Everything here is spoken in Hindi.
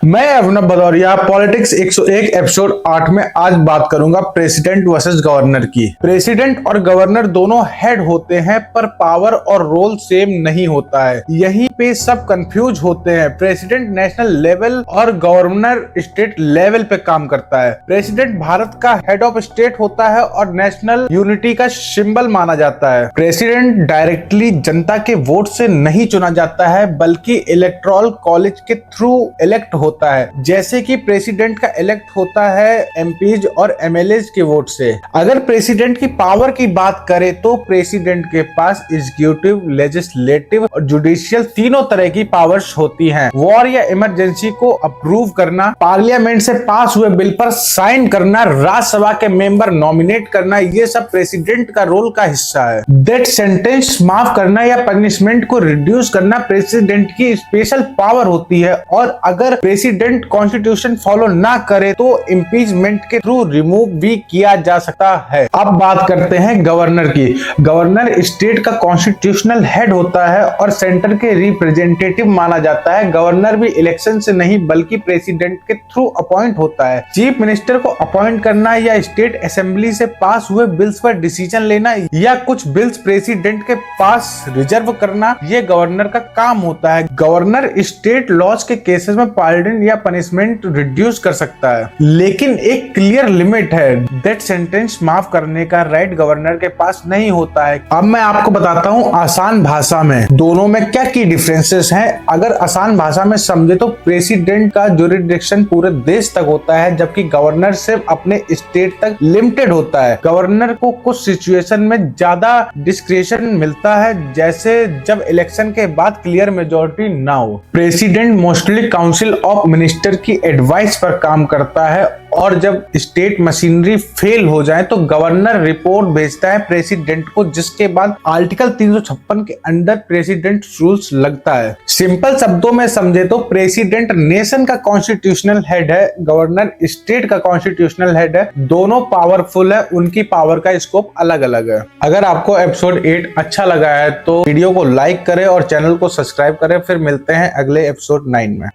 मैं अभिनव भदौरिया पॉलिटिक्स 101 एपिसोड 8 में आज बात करूंगा प्रेसिडेंट वर्सेस गवर्नर की। प्रेसिडेंट और गवर्नर दोनों हेड होते हैं पर पावर और रोल सेम नहीं होता है। यहीं पे सब कंफ्यूज होते हैं। प्रेसिडेंट नेशनल लेवल और गवर्नर स्टेट लेवल पे काम करता है। प्रेसिडेंट भारत का हेड ऑफ स्टेट होता है और नेशनल यूनिटी का सिंबल माना जाता है। प्रेसिडेंट डायरेक्टली जनता के वोट से नहीं चुना जाता है बल्कि इलेक्टोरल कॉलेज के थ्रू इलेक्ट होता है, जैसे कि प्रेसिडेंट का इलेक्ट होता है एमपीज और एमएलएज के वोट से। अगर प्रेसिडेंट की पावर की बात करें तो प्रेसिडेंट के पास एग्जीक्यूटिव, लेजिस्लेटिव और जुडिशियल तीनों तरह की पावर्स होती हैं। वॉर या इमरजेंसी को अप्रूव करना, पार्लियामेंट से पास हुए बिल पर साइन करना, राज्यसभा के मेंबर नॉमिनेट करना, ये सब प्रेसिडेंट का रोल का हिस्सा है। डेथ सेंटेंस माफ करना या पनिशमेंट को रिड्यूस करना प्रेसिडेंट की स्पेशल पावर होती है और अगर प्रेसिडेंट कॉन्स्टिट्यूशन फॉलो ना करे तो इम्पीचमेंट के थ्रू रिमूव भी किया जा सकता है। अब बात करते हैं गवर्नर की। गवर्नर स्टेट का कॉन्स्टिट्यूशनल हेड होता है और सेंटर के रिप्रेजेंटेटिव माना जाता है। गवर्नर भी इलेक्शन से नहीं बल्कि प्रेसिडेंट के थ्रू अपॉइंट होता है। चीफ मिनिस्टर को अपॉइंट करना या स्टेट असेंबली से पास हुए बिल्स पर डिसीजन लेना या कुछ बिल्स प्रेसिडेंट के पास रिजर्व करना, ये गवर्नर का काम होता है। गवर्नर स्टेट लॉज के केसेस में पार्डन या पनिशमेंट रिड्यूस कर सकता है, लेकिन एक क्लियर लिमिट है। डेथ सेंटेंस माफ करने का राइट गवर्नर के पास नहीं होता है। अब मैं आपको बताता हूँ आसान भाषा में दोनों में क्या की डिफरेंसेस हैं। अगर आसान भाषा में समझे तो प्रेसिडेंट का जुरिडिक्शन पूरे देश तक होता है जबकि गवर्नर सिर्फ अपने स्टेट तक लिमिटेड होता है। गवर्नर को कुछ सिचुएशन में ज्यादा डिस्क्रेशन मिलता है, जैसे जब इलेक्शन के बाद क्लियर मेजोरिटी ना हो। President mostly council of minister की एडवाइस पर काम करता है और जब स्टेट मशीनरी फेल हो जाए तो गवर्नर रिपोर्ट भेजता है प्रेसिडेंट को, जिसके बाद आर्टिकल 356 के अंडर प्रेसिडेंट रूल्स लगता है। सिंपल शब्दों में समझे तो प्रेसिडेंट नेशन का कॉन्स्टिट्यूशनल हेड है, गवर्नर स्टेट का कॉन्स्टिट्यूशनल हेड है। दोनों पावरफुल है, उनकी पावर का स्कोप अलग अलग है। अगर आपको एपिसोड 8 अच्छा लगा है तो वीडियो को लाइक करें और चैनल को सब्सक्राइब करें। फिर मिलते हैं अगले एपिसोड 9 में।